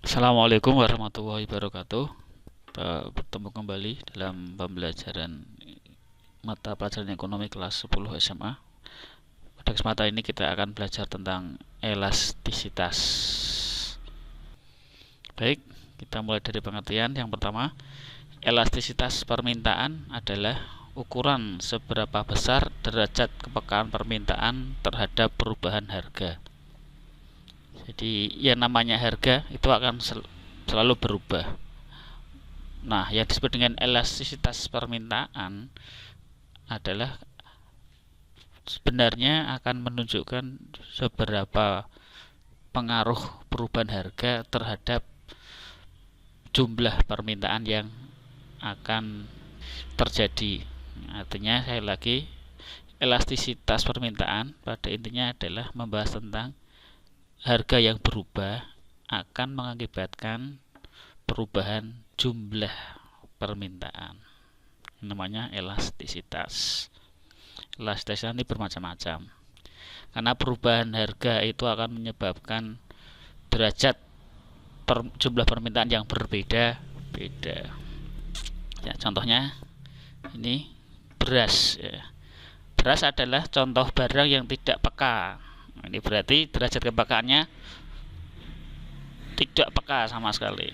Assalamualaikum warahmatullahi wabarakatuh. Bertemu kembali dalam pembelajaran mata pelajaran ekonomi kelas 10 SMA. Pada kesempatan ini kita akan belajar tentang elastisitas. Baik, kita mulai dari pengertian. Yang pertama, elastisitas permintaan adalah ukuran seberapa besar derajat kepekaan permintaan terhadap perubahan harga. Jadi yang namanya harga itu akan selalu berubah. Nah, yang disebut dengan elastisitas permintaan adalah sebenarnya akan menunjukkan seberapa pengaruh perubahan harga terhadap jumlah permintaan yang akan terjadi. Artinya, saya lagi, elastisitas permintaan pada intinya adalah membahas tentang harga yang berubah akan mengakibatkan perubahan jumlah permintaan. Namanya elastisitas. Elastisitas ini bermacam-macam. Karena perubahan harga itu akan menyebabkan derajat jumlah permintaan yang berbeda-beda. Ya, contohnya ini beras. Ya. Beras adalah contoh barang yang tidak peka. Ini berarti derajat kepekaannya tidak peka sama sekali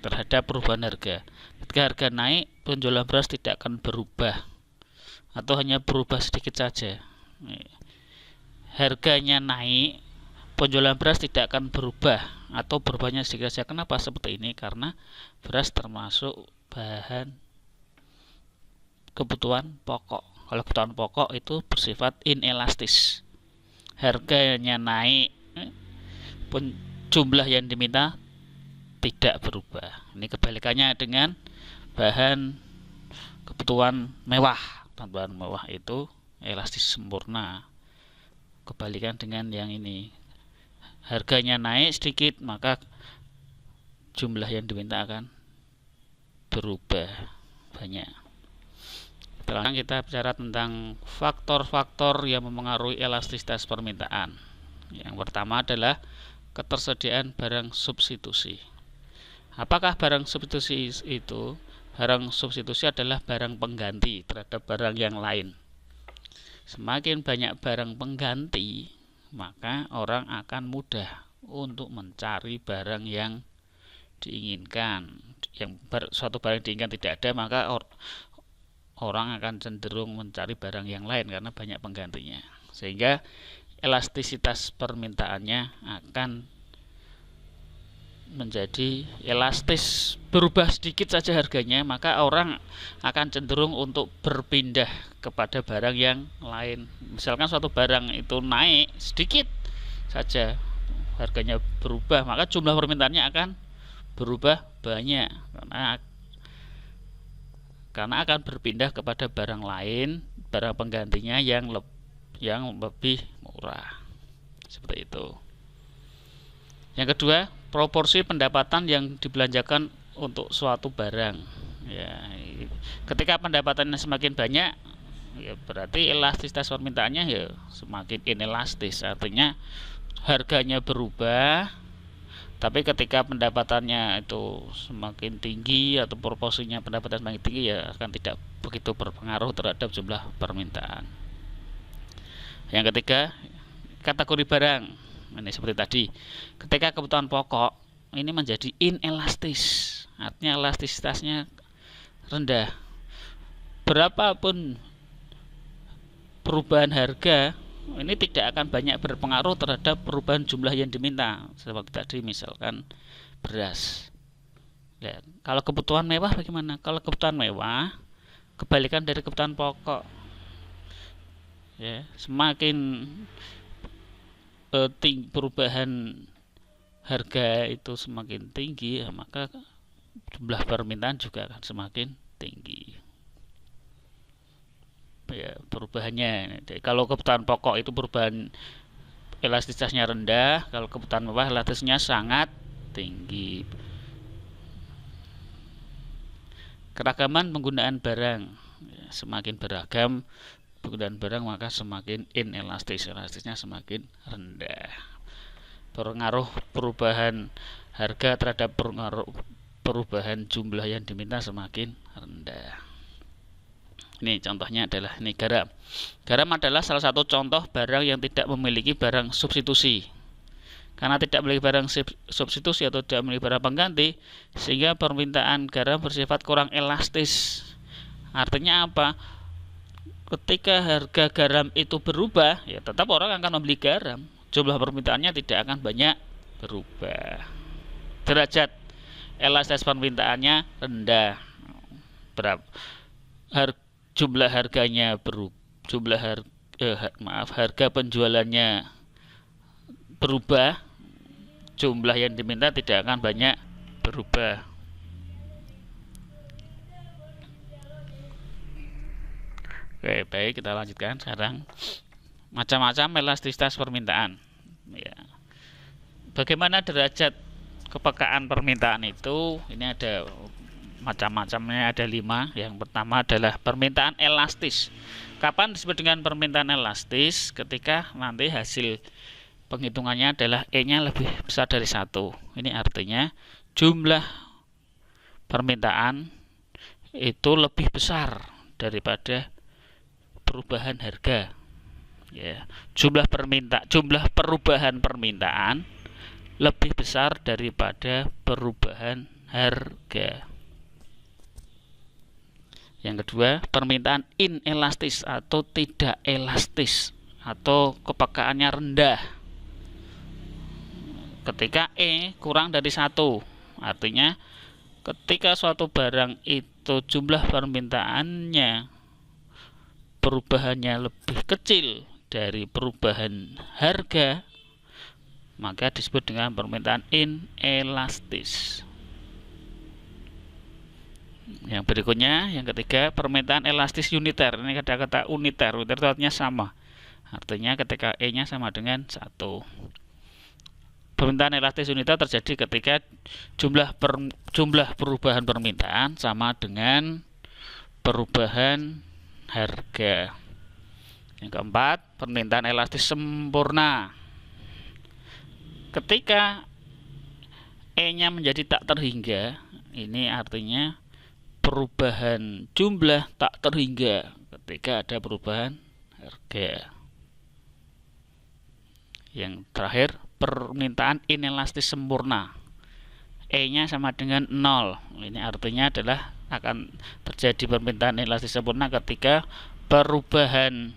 terhadap perubahan harga. Ketika harga naik, penjualan beras tidak akan berubah atau hanya berubah sedikit saja. Harganya naik, penjualan beras tidak akan berubah atau berubahnya sedikit saja. Kenapa seperti ini? Karena beras termasuk bahan kebutuhan pokok. Kalau kebutuhan pokok itu bersifat inelastis. Harganya naik, pun jumlah yang diminta tidak berubah. Ini kebalikannya dengan bahan kebutuhan mewah. Bahan mewah itu elastis sempurna. Kebalikan dengan yang ini, harganya naik sedikit maka jumlah yang diminta akan berubah banyak. Sekarang kita bicara tentang faktor-faktor yang mempengaruhi elastisitas permintaan. Yang pertama adalah ketersediaan barang substitusi. Apakah barang substitusi itu? Barang substitusi adalah barang pengganti terhadap barang yang lain. Semakin banyak barang pengganti, maka orang akan mudah untuk mencari barang yang diinginkan. Suatu barang diinginkan tidak ada, maka orang akan cenderung mencari barang yang lain karena banyak penggantinya. Sehingga elastisitas permintaannya akan menjadi elastis, berubah sedikit saja harganya, maka orang akan cenderung untuk berpindah kepada barang yang lain. Misalkan suatu barang itu naik sedikit saja, harganya berubah, maka jumlah permintaannya akan berubah banyak karena akan berpindah kepada barang lain, barang penggantinya yang lebih murah. Seperti itu. Yang kedua, proporsi pendapatan yang dibelanjakan untuk suatu barang. Ya, ketika pendapatannya semakin banyak, ya berarti elastisitas permintaannya ya semakin inelastis. Artinya harganya berubah, tapi ketika pendapatannya itu semakin tinggi atau proporsinya pendapatan semakin tinggi, ya akan tidak begitu berpengaruh terhadap jumlah permintaan. Yang ketiga, kategori barang. Ini seperti tadi, ketika kebutuhan pokok ini menjadi inelastis, artinya elastisitasnya rendah. Berapapun perubahan harga, ini tidak akan banyak berpengaruh terhadap perubahan jumlah yang diminta. Seperti tadi misalkan beras. Ya, kalau kebutuhan mewah bagaimana? Kalau kebutuhan mewah, kebalikan dari kebutuhan pokok. Ya, semakin perubahan harga itu semakin tinggi, ya, maka jumlah permintaan juga akan semakin tinggi. Ya, perubahannya. Jadi, kalau kebutuhan pokok itu perubahan elastisitasnya rendah, kalau kebutuhan mewah elastisitasnya sangat tinggi. Keragaman penggunaan barang, ya, semakin beragam penggunaan barang maka semakin inelastis, elastisnya semakin rendah. Pengaruh perubahan harga terhadap perubahan jumlah yang diminta semakin rendah. Ini contohnya adalah ini garam. Garam adalah salah satu contoh barang yang tidak memiliki barang substitusi. Karena tidak memiliki barang substitusi atau tidak memiliki barang pengganti, sehingga permintaan garam bersifat kurang elastis. Artinya apa? Ketika harga garam itu berubah, ya tetap orang akan membeli garam. Jumlah permintaannya tidak akan banyak berubah. Derajat elastis permintaannya rendah. Jumlah harganya harga penjualannya berubah, jumlah yang diminta tidak akan banyak berubah. Oke, baik, kita lanjutkan sekarang. Macam-macam elastisitas permintaan. Ya. Bagaimana derajat kepekaan permintaan itu? Ini ada macam-macamnya, ada 5. Yang pertama adalah permintaan elastis. Kapan disebut dengan permintaan elastis? Ketika nanti hasil penghitungannya adalah E-nya lebih besar dari 1. Ini artinya jumlah permintaan itu lebih besar daripada perubahan harga. Ya, jumlah perubahan permintaan lebih besar daripada perubahan harga. Yang kedua, permintaan inelastis atau tidak elastis atau kepekaannya rendah. Ketika E kurang dari 1, artinya ketika suatu barang itu jumlah permintaannya perubahannya lebih kecil dari perubahan harga, maka disebut dengan permintaan inelastis. Yang berikutnya, yang ketiga, permintaan elastis uniter. Ini kata-kata uniter. Uniter itu artinya sama. Artinya ketika E-nya sama dengan 1. Permintaan elastis uniter terjadi ketika jumlah perubahan permintaan sama dengan perubahan harga. Yang keempat, permintaan elastis sempurna. Ketika E-nya menjadi tak terhingga, ini artinya perubahan jumlah tak terhingga ketika ada perubahan harga. Yang terakhir, permintaan inelastis sempurna. E-nya sama dengan 0. Ini artinya adalah akan terjadi permintaan elastis sempurna ketika perubahan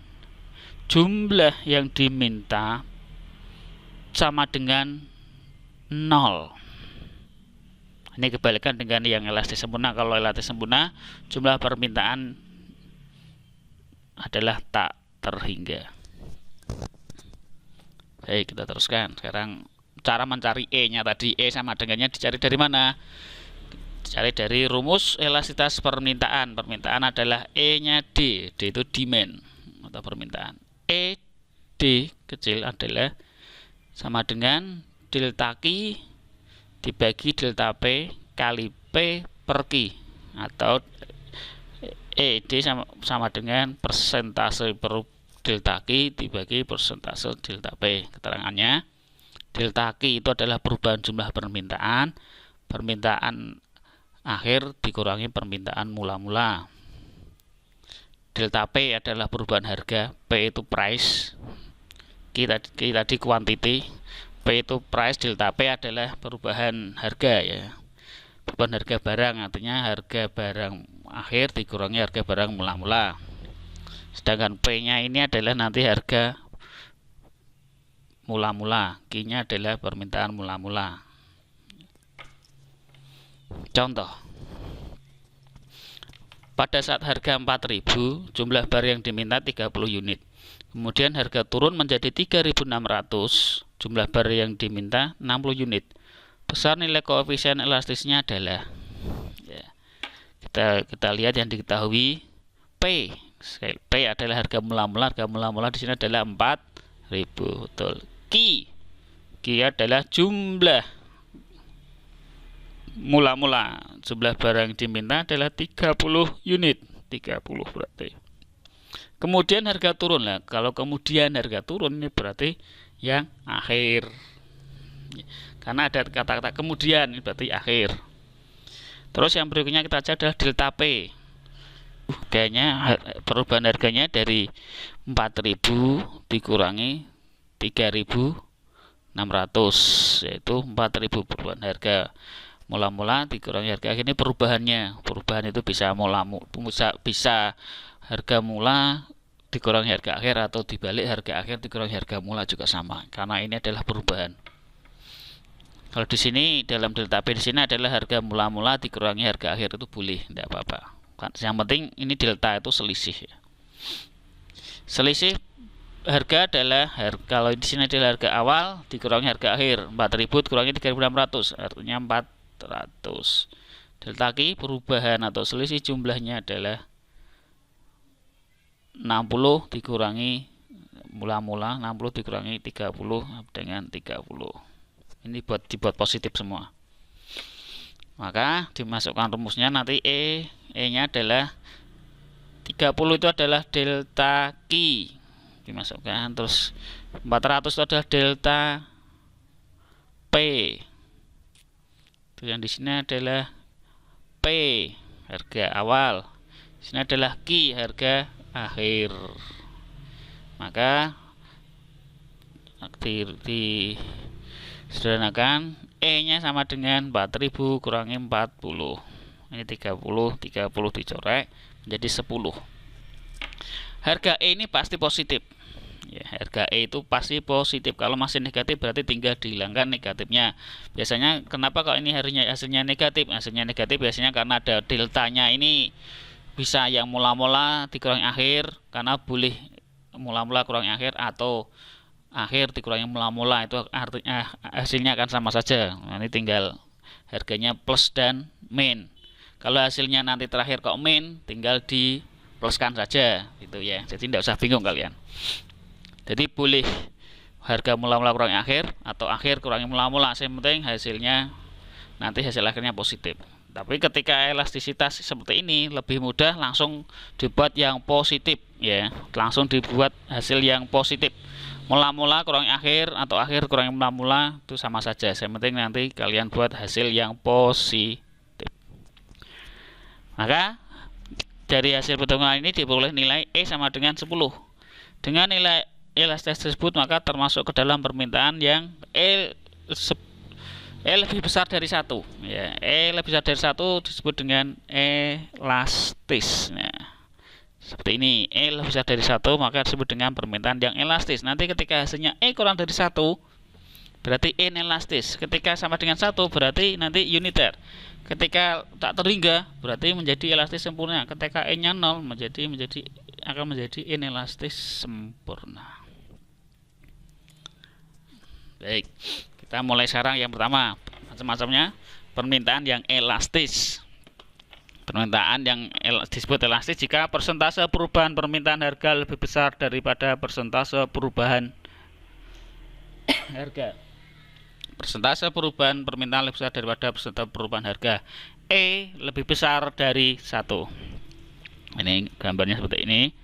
jumlah yang diminta sama dengan 0. Ini kebalikan dengan yang elastis sempurna. Kalau elastis sempurna, jumlah permintaan adalah tak terhingga. Baik, kita teruskan. Sekarang cara mencari E-nya tadi. E sama dengannya dicari dari mana? Dicari dari rumus elastisitas permintaan. Permintaan adalah E-nya D. D itu demand atau permintaan. E D kecil adalah sama dengan delta Q dibagi delta P kali P per Q, atau ED sama dengan persentase per delta Q dibagi persentase delta P. Keterangannya, delta Q itu adalah perubahan jumlah permintaan akhir dikurangi permintaan mula-mula. Delta P adalah perubahan harga, P itu price, Q tadi quantity, P itu price, delta P adalah perubahan harga, ya. Perubahan harga barang, artinya harga barang akhir dikurangi harga barang mula-mula. Sedangkan P-nya ini adalah nanti harga mula-mula, Q-nya adalah permintaan mula-mula. Contoh. Pada saat harga 4.000, jumlah barang yang diminta 30 unit. Kemudian harga turun menjadi 3.600, jumlah barang yang diminta 60 unit. Besar nilai koefisien elastisnya adalah, ya, kita lihat yang diketahui P. P adalah harga mula-mula. Harga mula-mula di sini adalah 4.000. Betul. Q adalah jumlah mula-mula. Jumlah barang diminta adalah 30 unit. 30 berarti. Kemudian harga turun lah. Kalau kemudian harga turun ini berarti yang akhir. karena ada kata-kata kemudian, ini berarti akhir. Terus yang berikutnya kita cari adalah delta P. Kayaknya perubahan harganya dari 4.000 dikurangi 3.600, yaitu 4.000 perubahan harga mula-mula dikurangi harga akhir. Ini perubahannya. Perubahan itu bisa bisa harga mula dikurangi harga akhir, atau dibalik harga akhir dikurangi harga mula juga sama, karena ini adalah perubahan. Kalau di sini dalam delta P di sini adalah harga mula-mula dikurangi harga akhir, itu boleh, tidak apa-apa. Yang penting ini delta itu selisih. Selisih harga adalah kalau di sini adalah harga awal dikurangi harga akhir, 4.000 dikurangi 3.600, artinya 400. Delta Q perubahan atau selisih jumlahnya adalah 60 dikurangi mula-mula, 60 dikurangi 30 dengan 30. Ini dibuat positif semua. Maka dimasukkan rumusnya nanti E-nya adalah 30 itu adalah delta Q. Dimasukkan, terus 400 itu adalah delta P. Itu yang di sini adalah P, harga awal. Di sini adalah Q, harga akhir. Maka disederhanakan, E-nya sama dengan 4.000 kurangi 40. Ini 30 dicorek menjadi 10. Harga E ini pasti positif. Ya, harga E itu pasti positif. Kalau masih negatif berarti tinggal dihilangkan negatifnya. Biasanya kenapa kok ini hasilnya negatif? Hasilnya negatif biasanya karena ada deltanya ini bisa yang mula-mula dikurangi akhir, karena boleh mula-mula kurangi akhir, atau akhir dikurangi mula-mula, itu artinya hasilnya akan sama saja. Nah, ini tinggal harganya plus dan min. Kalau hasilnya nanti terakhir kok min, tinggal di pluskan saja gitu ya. Jadi tidak usah bingung kalian. Jadi boleh harga mula-mula kurangi akhir, atau akhir kurangi mula-mula, yang penting hasilnya nanti hasil akhirnya positif. Tapi ketika elastisitas seperti ini lebih mudah, langsung dibuat yang positif ya, langsung dibuat hasil yang positif. Mula-mula kurangi akhir atau akhir kurangi mula-mula itu sama saja. Yang penting nanti kalian buat hasil yang positif. Maka dari hasil perhitungan ini diperoleh nilai E sama dengan 10. Dengan nilai elastis tersebut maka termasuk ke dalam permintaan yang E lebih besar dari 1 ya. E lebih besar dari 1 disebut dengan elastis. Nah, seperti ini, E lebih besar dari 1 maka disebut dengan permintaan yang elastis. Nanti ketika hasilnya E kurang dari 1 berarti inelastis. Ketika sama dengan 1 berarti nanti uniter. Ketika tak terhingga berarti menjadi elastis sempurna. Ketika E-nya 0 akan menjadi inelastis sempurna. Baik, kita mulai sekarang yang pertama, macam-macamnya permintaan yang elastis. Permintaan yang disebut elastis jika persentase perubahan permintaan harga lebih besar daripada persentase perubahan harga. Persentase perubahan permintaan lebih besar daripada persentase perubahan harga. E lebih besar dari 1. Ini gambarnya seperti ini.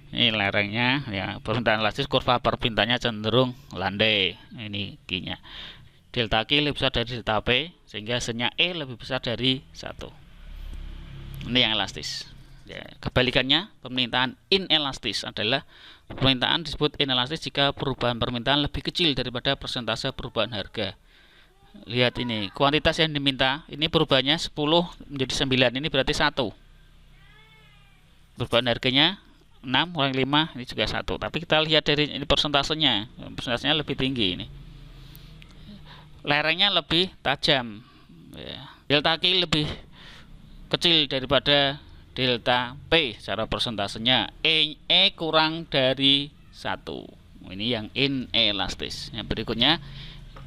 Ini lerengnya ya, permintaan elastis, kurva permintaannya cenderung landai. Ini Q-nya. Delta Q lebih besar dari delta P sehingga hasilnya E lebih besar dari 1. Ini yang elastis ya. Kebalikannya, permintaan inelastis adalah permintaan disebut inelastis jika perubahan permintaan lebih kecil daripada persentase perubahan harga. Lihat ini, kuantitas yang diminta ini perubahannya 10 menjadi 9, ini berarti 1. Perubahan harganya 6 kurangi 5, ini juga 1. Tapi kita lihat dari ini persentasenya lebih tinggi ini. Lerengnya lebih tajam ya. Delta Q lebih kecil daripada delta P secara persentasenya. E kurang dari 1. Ini yang inelastis. Yang berikutnya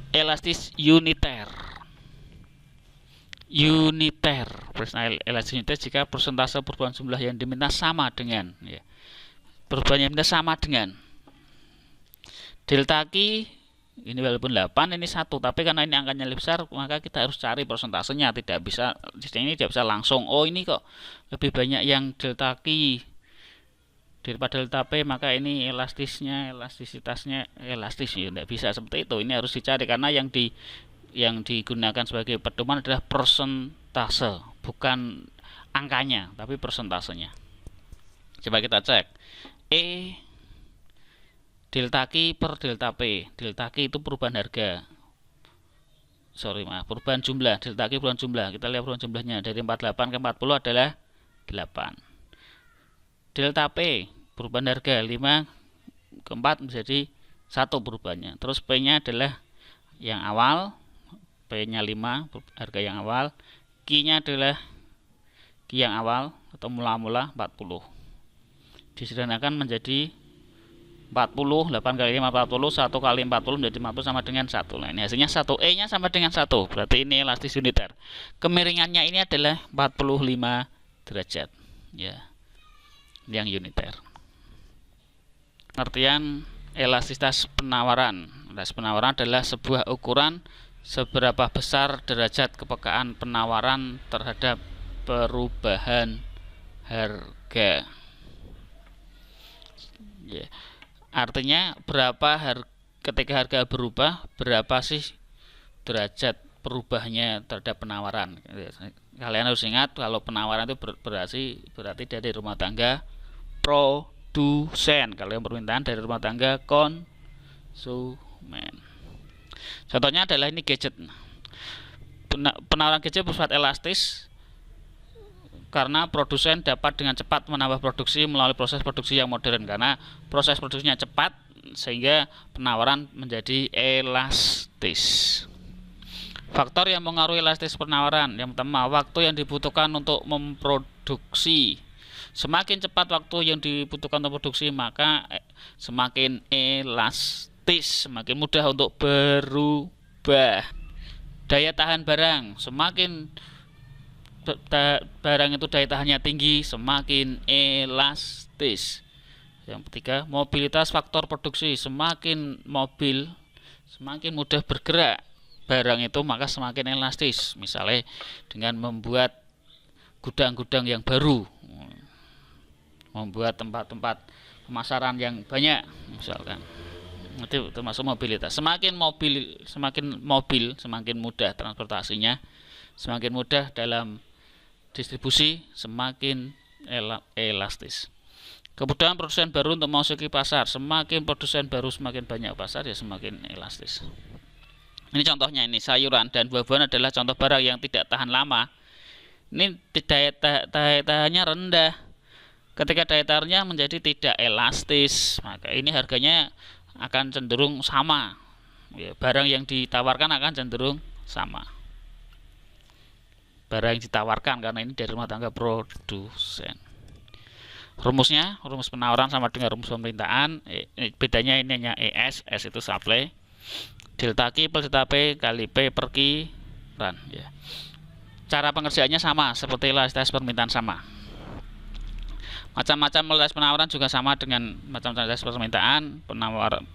elastis uniter. Elastis uniter jika persentase perubahan jumlah yang diminta sama dengan ya. Perubahan yang diminta sama dengan delta Q. Ini walaupun 8 ini 1, tapi karena ini angkanya lebih besar maka kita harus cari persentasenya. Tidak bisa di sini, tidak bisa langsung oh ini kok lebih banyak yang delta Q daripada delta P, maka ini elastisitasnya elastis ya, tidak bisa seperti itu. Ini harus dicari karena yang digunakan sebagai pedoman adalah persentase, bukan angkanya tapi persentasenya. Coba kita cek E delta Q per delta P. Delta Q itu perubahan harga, perubahan jumlah. Delta Q perubahan jumlah. Kita lihat perubahan jumlahnya dari 48 ke 40 adalah 8. Delta P perubahan harga 5 ke 4 menjadi 1 perubahannya. Terus P nya adalah yang awal, P nya 5 harga yang awal, Q nya adalah Q yang awal atau mula-mula 40. Disederhanakan menjadi 40, 8 kali 5 40, 1 kali 40 menjadi 50 sama dengan 1. Nah, ini hasilnya 1 E nya sama dengan 1, berarti ini elastis uniter. Kemiringannya ini adalah 45 derajat ya, yang uniter. Pengertian elastisitas penawaran. Elastisitas penawaran adalah sebuah ukuran seberapa besar derajat kepekaan penawaran terhadap perubahan harga. Ya. Artinya ketika harga berubah, berapa sih derajat perubahnya terhadap penawaran. Kalian harus ingat kalau penawaran itu berarti dari rumah tangga produsen, kalau yang permintaan dari rumah tangga konsumen. Contohnya adalah ini gadget. Penawaran gadget bersifat elastis karena produsen dapat dengan cepat menambah produksi melalui proses produksi yang modern. Karena proses produksinya cepat sehingga penawaran menjadi elastis. Faktor yang mengaruhi elastis penawaran. Yang pertama, waktu yang dibutuhkan untuk memproduksi. Semakin cepat waktu yang dibutuhkan untuk produksi, maka semakin elastis, semakin mudah untuk berubah. Daya tahan barang. Semakin barang itu daya tahannya tinggi, semakin elastis. Yang ketiga, mobilitas faktor produksi. Semakin mobil, semakin mudah bergerak barang itu, maka semakin elastis. Misalnya dengan membuat gudang-gudang yang baru, membuat tempat-tempat pemasaran yang banyak, misalkan itu termasuk mobilitas. Semakin mobil semakin mudah transportasinya, semakin mudah dalam distribusi, semakin elastis. Kebutuhan produsen baru untuk memasuki pasar. Semakin produsen baru semakin banyak pasar, ya semakin elastis. Ini contohnya, ini sayuran dan buah-buahan adalah contoh barang yang tidak tahan lama. Ini daya tahannya rendah. Ketika daya tahannya menjadi tidak elastis, maka ini harganya akan cenderung sama. Ya, barang yang ditawarkan akan cenderung sama. Barang yang ditawarkan, karena ini dari rumah tangga produsen. Rumusnya, rumus penawaran sama dengan rumus pemerintahan. Bedanya ini hanya ES, S itu supply. Delta Q per delta P kali P per Q ran ya. Cara pengerjaannya sama seperti elastisitas permintaan sama. Macam-macam elastisitas penawaran juga sama dengan macam-macam elastisitas permintaan.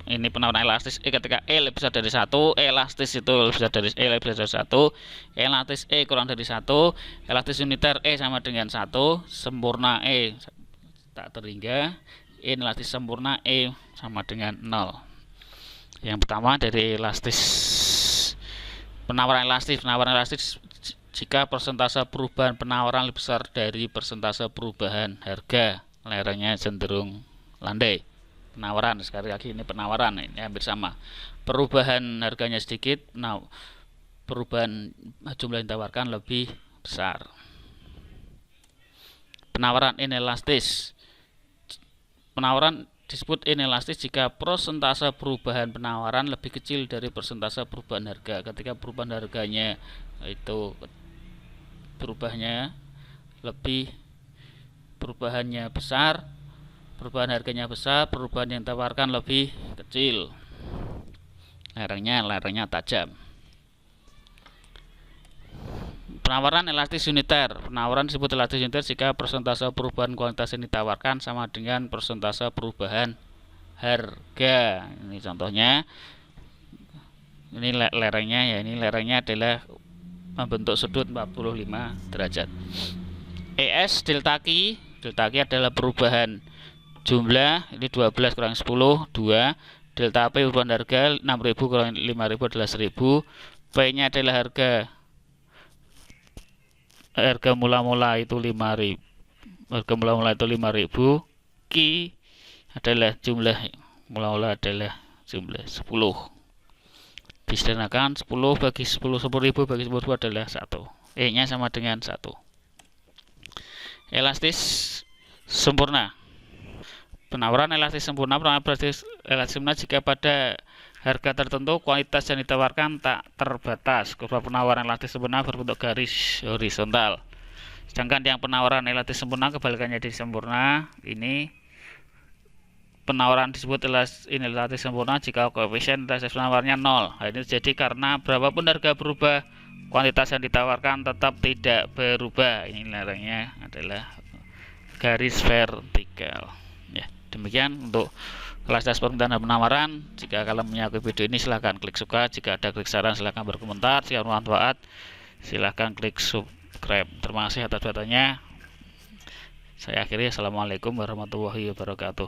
Ini penawaran elastis ketika E lebih besar dari 1, elastis itu lebih besar dari E lebih besar dari 1, elastis E kurang dari 1, elastis uniter E sama dengan 1, sempurna E tak terhingga, elastis sempurna E sama dengan 0. Yang pertama dari penawaran elastis jika persentase perubahan penawaran lebih besar dari persentase perubahan harga, lerengnya cenderung landai. Penawaran, sekali lagi ini penawaran, ini hampir sama. Perubahan harganya sedikit, perubahan jumlah yang ditawarkan lebih besar. Penawaran inelastis. Penawaran disebut inelastis jika persentase perubahan penawaran lebih kecil dari persentase perubahan harga. Ketika perubahan harganya itu perubahannya besar, perubahan harganya besar, perubahan yang ditawarkan lebih kecil. Lerengnya tajam. Penawaran elastis uniter. Penawaran disebut elastis uniter jika persentase perubahan kuantitas yang ditawarkan sama dengan persentase perubahan harga. Ini contohnya. Ini lerengnya ya. Ini lerengnya adalah membentuk sudut 45 derajat. ES delta Q. Delta Q adalah perubahan jumlah ini 12 kurang 10 2, delta P perubahan harga 6.000 kurang 5.000 adalah 1.000, P nya adalah harga mula-mula itu 5.000, harga mula-mula itu 5.000, Q adalah jumlah mula-mula adalah jumlah 10. Disederhanakan 10 bagi 10 10.000 bagi 10.000 adalah 1. E nya sama dengan 1. Elastis sempurna. Penawaran elastis sempurna. Penawaran elastis sempurna jika pada harga tertentu kualitas yang ditawarkan tak terbatas. Kurva penawaran elastis sempurna berbentuk garis horizontal. Sedangkan yang penawaran elastis sempurna kebalikannya di sempurna. Ini penawaran disebut elastis sempurna jika koefisien elastis penawarannya 0. Hal ini terjadi karena berapapun harga berubah, kuantitas yang ditawarkan tetap tidak berubah. Ini nilainya adalah garis vertikal. Ya, demikian untuk kelas dashboard dan penawaran. Jika kalian menyukai video ini silahkan klik suka. Jika ada klik saran silahkan berkomentar. Jika bermanfaat silahkan klik subscribe. Terima kasih atas perhatiannya. Saya akhiri. Assalamualaikum warahmatullahi wabarakatuh.